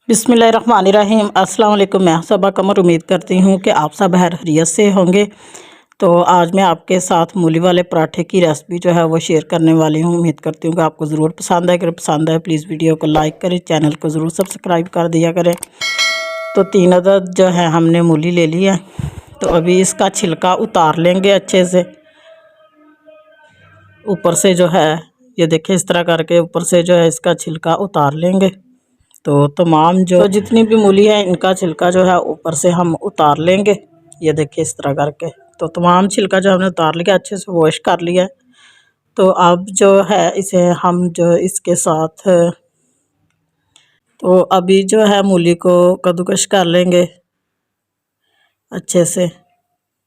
बिस्मिल्लाहिर्रहमानिर्रहीम। अस्सलाम वालेकुम। मैं सबा कमर उम्मीद करती हूँ कि आप सब खैरियत से होंगे। तो आज मैं आपके साथ मूली वाले पराठे की रेसिपी जो है वो शेयर करने वाली हूँ। उम्मीद करती हूँ कि आपको ज़रूर पसंद आए। अगर पसंद आए प्लीज़ वीडियो को लाइक करें, चैनल को ज़रूर सब्सक्राइब कर दिया करें। तो 3 अदद जो है हमने मूली ले ली है। तो अभी इसका छिलका उतार लेंगे अच्छे से। ऊपर से जो है ये देखिए इस तरह करके ऊपर से जो है इसका छिलका उतार लेंगे। तो तमाम जो जितनी भी मूली है इनका छिलका जो है ऊपर से हम उतार लेंगे। ये देखिए इस तरह करके तो तमाम छिलका जो हमने उतार लिया, अच्छे से वॉश कर लिया है। तो अब जो है इसे हम जो इसके साथ तो अभी जो है मूली को कद्दूकस कर लेंगे अच्छे से।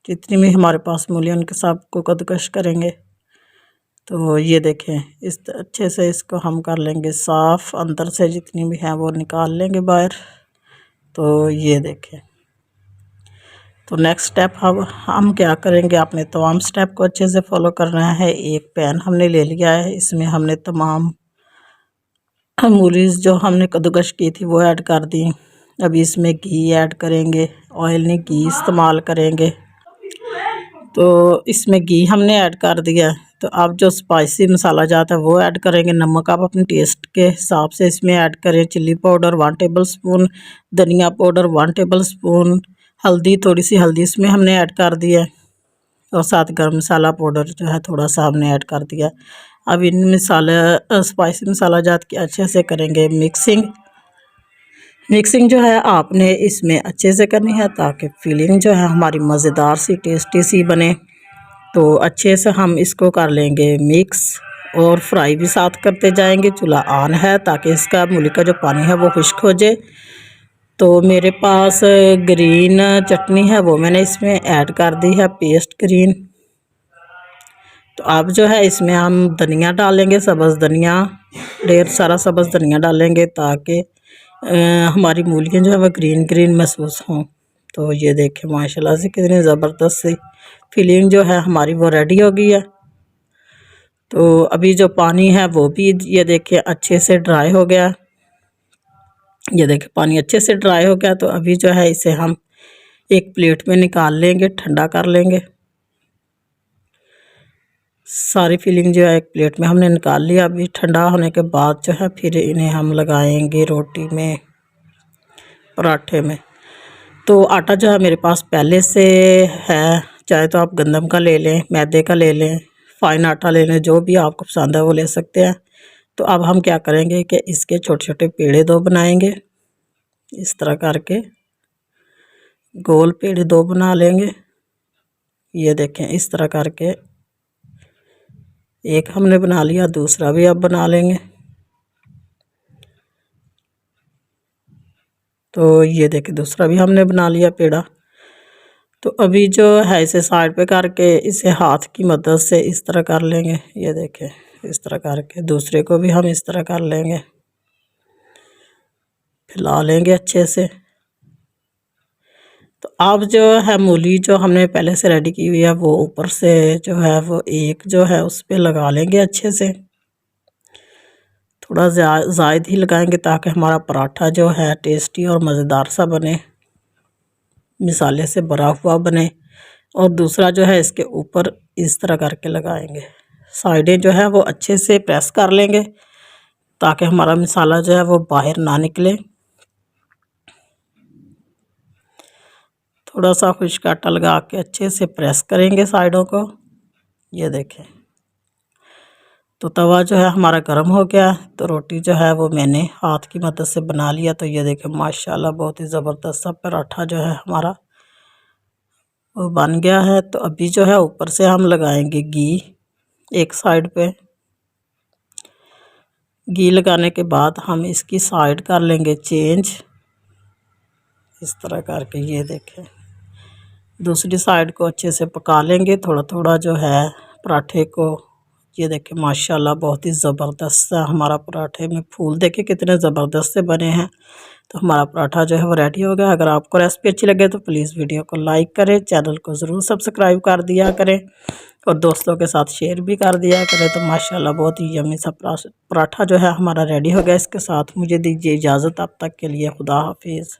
जितनी भी हमारे पास मूली उनके सबको कद्दूकस करेंगे। तो ये देखें इस अच्छे से इसको हम कर लेंगे साफ़, अंदर से जितनी भी है वो निकाल लेंगे बाहर। तो ये देखें। तो नेक्स्ट स्टेप हम क्या करेंगे, अपने तमाम स्टेप को अच्छे से फॉलो करना है। एक पैन हमने ले लिया है, इसमें हमने तमाम मूलीज़ जो हमने कद्दूकस की थी वो ऐड कर दी। अभी इसमें घी ऐड करेंगे, ऑयल नहीं घी इस्तेमाल करेंगे। तो इसमें घी हमने ऐड कर दिया। तो अब जो स्पाइसी मसाला जाता है वो ऐड करेंगे। नमक आप अपने टेस्ट के हिसाब से इसमें ऐड करें। चिल्ली पाउडर 1 टेबल स्पून, धनिया पाउडर 1 टेबल स्पून, हल्दी थोड़ी सी हल्दी इसमें हमने ऐड कर दिया और साथ गर्म मसाला पाउडर जो है थोड़ा सा हमने ऐड कर दिया। अब इन मसाला स्पाइसी मसाला जात की अच्छे से करेंगे मिक्सिंग जो है आपने इसमें अच्छे से करनी है ताकि फीलिंग जो है हमारी मज़ेदार सी टेस्टी सी बने। तो अच्छे से हम इसको कर लेंगे मिक्स और फ्राई भी साथ करते जाएंगे। चूल्हा ऑन है ताकि इसका मूली का जो पानी है वो खुश्क हो जाए। तो मेरे पास ग्रीन चटनी है वो मैंने इसमें ऐड कर दी है, पेस्ट ग्रीन। तो अब जो है इसमें हम धनिया डालेंगे, सब्ज़ धनिया, ढेर सारा सब्ज़ धनिया डालेंगे ताकि हमारी मूलियाँ जो है वो ग्रीन ग्रीन महसूस हों। तो ये देखें माशाल्लाह से कितनी ज़बरदस्त सी फीलिंग जो है हमारी वो रेडी हो गई है। तो अभी जो पानी है वो भी ये देखें अच्छे से ड्राई हो गया। ये देखें पानी अच्छे से ड्राई हो गया। तो अभी जो है इसे हम एक प्लेट में निकाल लेंगे, ठंडा कर लेंगे। सारी फीलिंग जो है एक प्लेट में हमने निकाल लिया। अभी ठंडा होने के बाद जो है फिर इन्हें हम लगाएंगे रोटी में, पराठे में। तो आटा जो है मेरे पास पहले से है, चाहे तो आप गंदम का ले लें, मैदे का ले लें, फाइन आटा ले लें, जो भी आपको पसंद है वो ले सकते हैं। तो अब हम क्या करेंगे कि इसके छोटे छोटे पेड़े 2 बनाएंगे। इस तरह करके गोल पेड़े 2 बना लेंगे। ये देखें इस तरह करके एक हमने बना लिया, दूसरा भी अब बना लेंगे। तो ये देखें दूसरा भी हमने बना लिया पेड़ा। तो अभी जो है इसे साइड पे करके इसे हाथ की मदद से इस तरह कर लेंगे। ये देखें इस तरह करके दूसरे को भी हम इस तरह कर लेंगे, फैला लेंगे अच्छे से। तो अब जो है मूली जो हमने पहले से रेडी की हुई है वो ऊपर से जो है वो एक जो है उस पर लगा लेंगे अच्छे से। थोड़ा ज़ायद ही लगाएंगे ताकि हमारा पराठा जो है टेस्टी और मज़ेदार सा बने, मसाले से भरा हुआ बने। और दूसरा जो है इसके ऊपर इस तरह करके लगाएंगे। साइडें जो है वो अच्छे से प्रेस कर लेंगे ताकि हमारा मसाला जो है वो बाहर ना निकले। थोड़ा सा खुश्क आटा लगा के अच्छे से प्रेस करेंगे साइडों को। ये देखें तो तवा जो है हमारा गर्म हो गया। तो रोटी जो है वो मैंने हाथ की मदद से बना लिया। तो ये देखें माशाल्लाह बहुत ही ज़बरदस्त सा पराठा जो है हमारा वो बन गया है। तो अभी जो है ऊपर से हम लगाएंगे घी एक साइड पे। घी लगाने के बाद हम इसकी साइड कर लेंगे चेंज इस तरह करके। ये देखें दूसरी साइड को अच्छे से पका लेंगे। थोड़ा थोड़ा जो है पराठे को ये देखिए माशाल्लाह बहुत ही ज़बरदस्त सा हमारा पराठे में फूल देखिए कितने ज़बरदस्त से बने हैं। तो हमारा पराठा जो है वो रेडी हो गया। अगर आपको रेसिपी अच्छी लगे तो प्लीज़ वीडियो को लाइक करें, चैनल को ज़रूर सब्सक्राइब कर दिया करें और दोस्तों के साथ शेयर भी कर दिया करें। तो माशाल्लाह बहुत ही यम्मी सा पराठा जो है हमारा रेडी हो गया। इसके साथ मुझे दीजिए इजाज़त, अब तक के लिए खुदा हाफिज़।